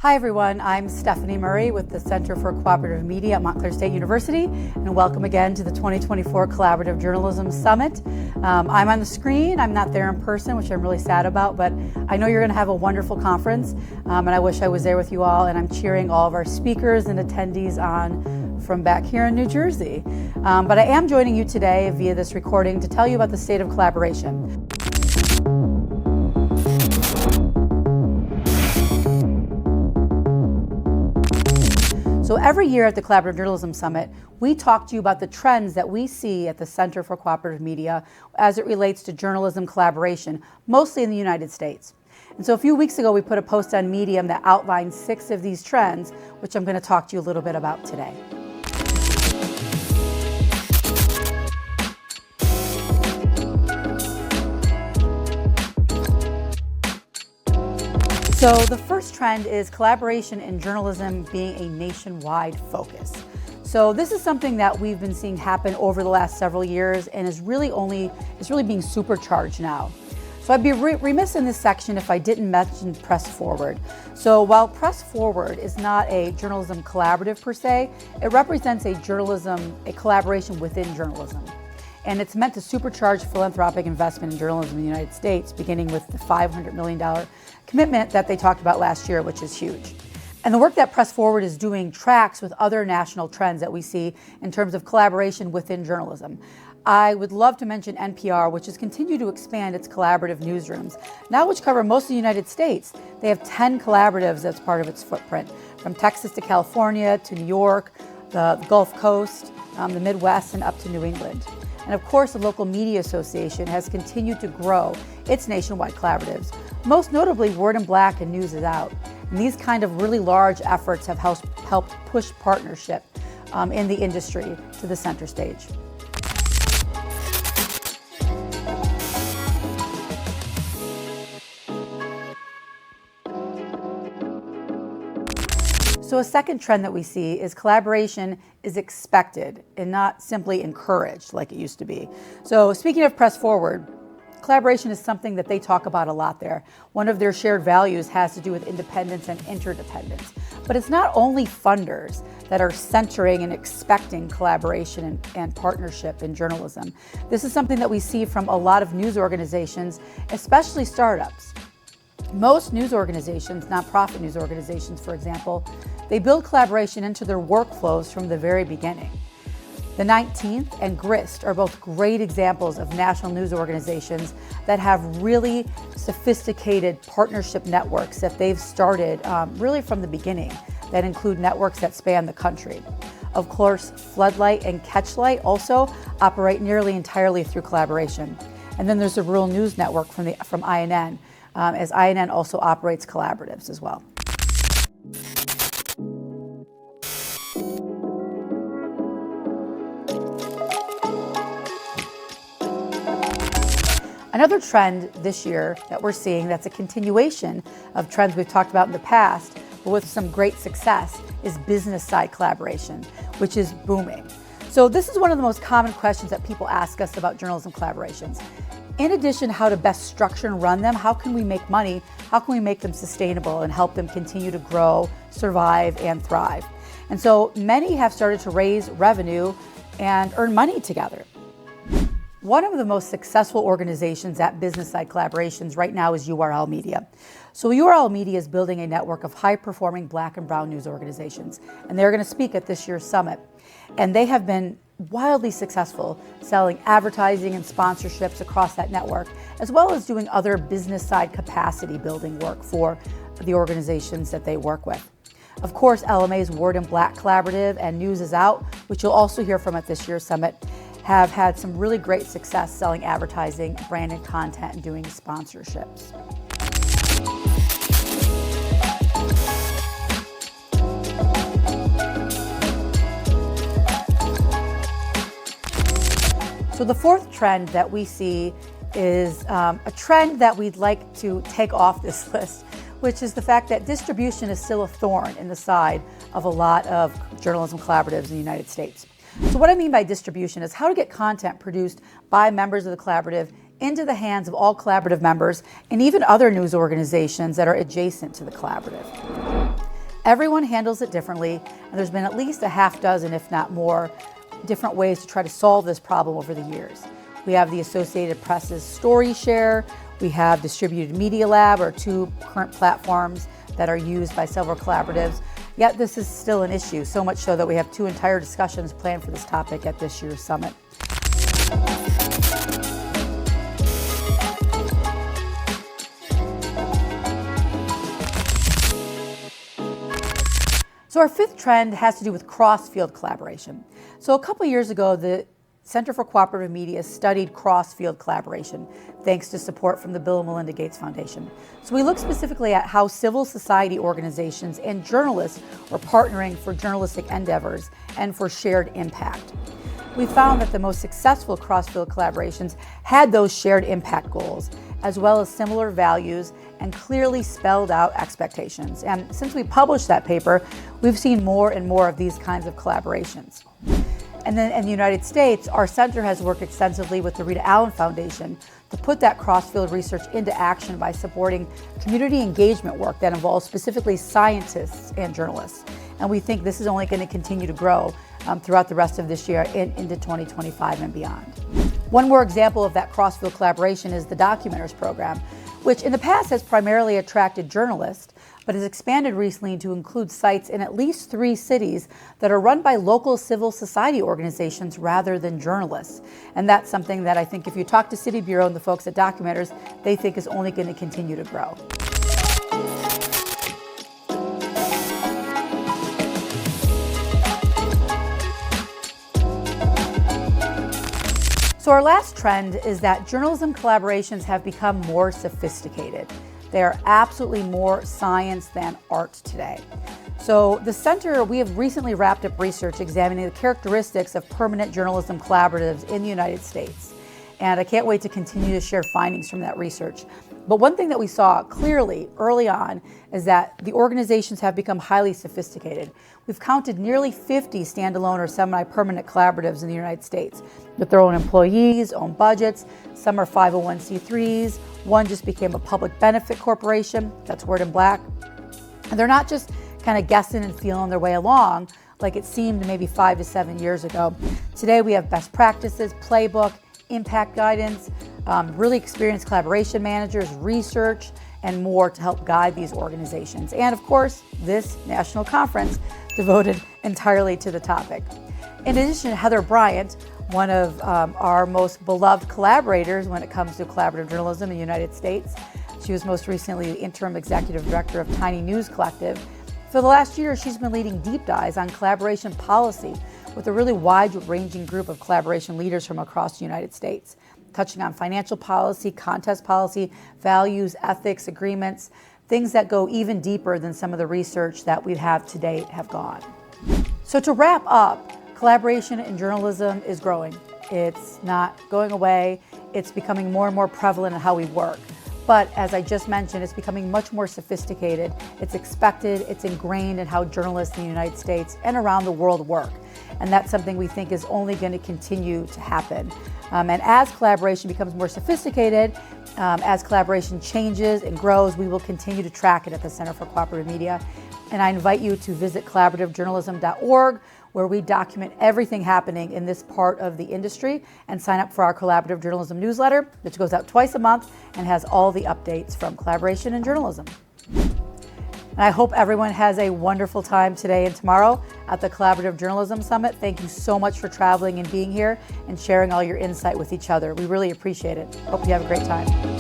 Hi everyone, I'm Stefanie Murray with the Center for Cooperative Media at Montclair State University, and welcome again to the 2024 Collaborative Journalism Summit. I'm on the screen, I'm not there in person, which I'm really sad about, but I know you're going to have a wonderful conference, and I wish I was there with you all, and I'm cheering all of our speakers and attendees on from back here in New Jersey. But I am joining you today via this recording to tell you about the state of collaboration. So every year at the Collaborative Journalism Summit, we talk to you about the trends that we see at the Center for Cooperative Media as it relates to journalism collaboration, mostly in the United States. And so a few weeks ago, we put a post on Medium that outlined 6 of these trends, which I'm going to talk to you a little bit about today. So the first trend is collaboration in journalism being a nationwide focus. So this is something that we've been seeing happen over the last several years and is really being supercharged now. So I'd be remiss in this section if I didn't mention Press Forward. So while Press Forward is not a journalism collaborative per se, it represents a collaboration within journalism. And it's meant to supercharge philanthropic investment in journalism in the United States, beginning with the $500 million commitment that they talked about last year, which is huge. And the work that Press Forward is doing tracks with other national trends that we see in terms of collaboration within journalism. I would love to mention NPR, which has continued to expand its collaborative newsrooms, now which cover most of the United States. They have 10 collaboratives as part of its footprint, from Texas to California to New York, the Gulf Coast, the Midwest, and up to New England. And of course, the local media association has continued to grow its nationwide collaboratives, most notably Word in Black and News is Out. And these kind of really large efforts have helped push partnership in the industry to the center stage. So a second trend that we see is collaboration is expected and not simply encouraged like it used to be. So speaking of Press Forward, collaboration is something that they talk about a lot there. One of their shared values has to do with independence and interdependence. But it's not only funders that are centering and expecting collaboration and partnership in journalism. This is something that we see from a lot of news organizations, especially startups. Most news organizations, nonprofit news organizations, for example, they build collaboration into their workflows from the very beginning. The 19th and Grist are both great examples of national news organizations that have really sophisticated partnership networks that they've started really from the beginning, that include networks that span the country. Of course, Floodlight and Catchlight also operate nearly entirely through collaboration. And then there's the Rural News Network from INN, as INN also operates collaboratives as well. Another trend this year that we're seeing that's a continuation of trends we've talked about in the past, but with some great success, is business side collaboration, which is booming. So this is one of the most common questions that people ask us about journalism collaborations. In addition to how to best structure and run them, how can we make money? How can we make them sustainable and help them continue to grow, survive, and thrive? And so many have started to raise revenue and earn money together. One of the most successful organizations at business side collaborations right now is URL Media. So URL Media is building a network of high-performing Black and brown news organizations, and they're going to speak at this year's summit. And they have been wildly successful selling advertising and sponsorships across that network, as well as doing other business side capacity building work for the organizations that they work with. Of course, LMA's Word in Black Collaborative and News is Out, which you'll also hear from at this year's summit, have had some really great success selling advertising, branded content, and doing sponsorships. So the fourth trend that we see is a trend that we'd like to take off this list, which is the fact that distribution is still a thorn in the side of a lot of journalism collaboratives in the United States. So what I mean by distribution is how to get content produced by members of the collaborative into the hands of all collaborative members and even other news organizations that are adjacent to the collaborative. Everyone handles it differently, and there's been at least a half dozen, if not more, different ways to try to solve this problem over the years. We have the Associated Press's StoryShare, we have Distributed Media Lab, or two current platforms that are used by several collaboratives. Yet this is still an issue, so much so that we have two entire discussions planned for this topic at this year's summit. So our fifth trend has to do with cross-field collaboration. So a couple years ago, the Center for Cooperative Media studied cross-field collaboration, thanks to support from the Bill and Melinda Gates Foundation. So we looked specifically at how civil society organizations and journalists were partnering for journalistic endeavors and for shared impact. We found that the most successful cross-field collaborations had those shared impact goals, as well as similar values and clearly spelled out expectations. And since we published that paper, we've seen more and more of these kinds of collaborations. And then in the United States, our center has worked extensively with the Rita Allen Foundation to put that cross-field research into action by supporting community engagement work that involves specifically scientists and journalists. And we think this is only going to continue to grow throughout the rest of this year and into 2025 and beyond. One more example of that cross-field collaboration is the Documenters program, which in the past has primarily attracted journalists, but has expanded recently to include sites in at least 3 cities that are run by local civil society organizations rather than journalists. And that's something that I think if you talk to City Bureau and the folks at Documenters, they think is only going to continue to grow. So our last trend is that journalism collaborations have become more sophisticated. They are absolutely more science than art today. So the center, we have recently wrapped up research examining the characteristics of permanent journalism collaboratives in the United States. And I can't wait to continue to share findings from that research. But one thing that we saw clearly early on is that the organizations have become highly sophisticated. We've counted nearly 50 standalone or semi-permanent collaboratives in the United States with their own employees, own budgets. Some are 501c3s. One just became a public benefit corporation. That's Word in Black. And they're not just kind of guessing and feeling their way along like it seemed maybe 5 to 7 years ago. Today we have best practices, playbook, impact guidance, really experienced collaboration managers, research, and more to help guide these organizations. And of course, this national conference devoted entirely to the topic. In addition, Heather Bryant, one of our most beloved collaborators when it comes to collaborative journalism in the United States. She was most recently the interim executive director of Tiny News Collective. For the last year, she's been leading deep dives on collaboration policy with a really wide-ranging group of collaboration leaders from across the United States, touching on financial policy, contest policy, values, ethics, agreements, things that go even deeper than some of the research that we have to date have gone. So to wrap up, collaboration in journalism is growing. It's not going away. It's becoming more and more prevalent in how we work. But as I just mentioned, it's becoming much more sophisticated. It's expected, it's ingrained in how journalists in the United States and around the world work. And that's something we think is only going to continue to happen. And as collaboration becomes more sophisticated, as collaboration changes and grows, we will continue to track it at the Center for Cooperative Media. And I invite you to visit collaborativejournalism.org, where we document everything happening in this part of the industry, and sign up for our collaborative journalism newsletter, which goes out twice a month and has all the updates from collaboration and journalism. And I hope everyone has a wonderful time today and tomorrow at the Collaborative Journalism Summit. Thank you so much for traveling and being here and sharing all your insight with each other. We really appreciate it. Hope you have a great time.